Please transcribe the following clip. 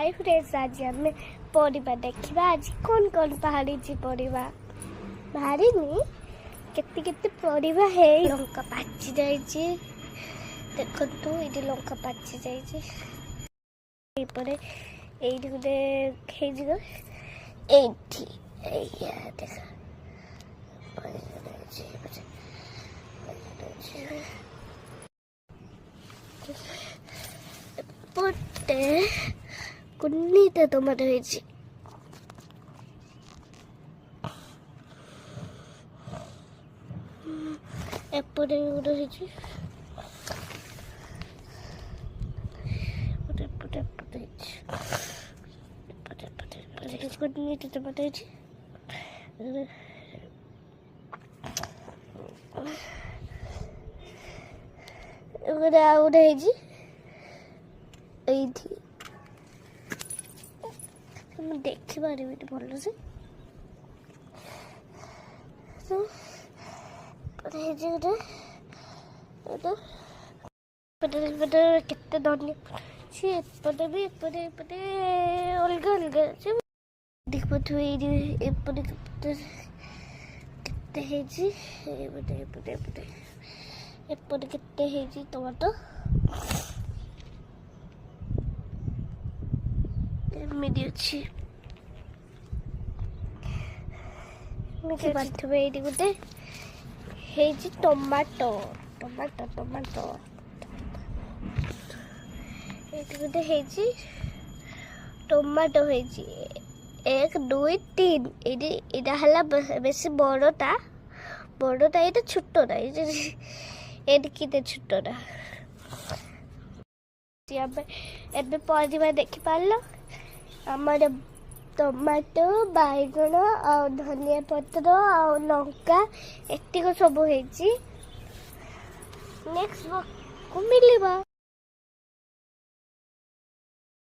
Hi friends, आज आम परिबा देखा। आज कौन कौन बाहरी परिबा बाहरी केते केते परिबा है। लंका पाची जाइए, देखो ये लंका पाची जाइए। गोटे कुन्नीटा टमाटो है। एपटे गोटे है, कुन्नीटा टमाटो है। देखी पारि भल से केते धनिया एपटे भी एपटे अलग अलग देख पाथे। एपटे एपटे केते टमाटो एमती अच्छी गोटे टमाटो टमाटो टमाटो ये गोटे टमाटो है। 1 2 3 ये बेस बड़टा ये छोटा ये छोटा एबे परिबा देखि पारलो। आमर टमाटो बैगण आ धनिया पत्र आ लंका एतिक सब है। नेक्स्ट को मिलवा।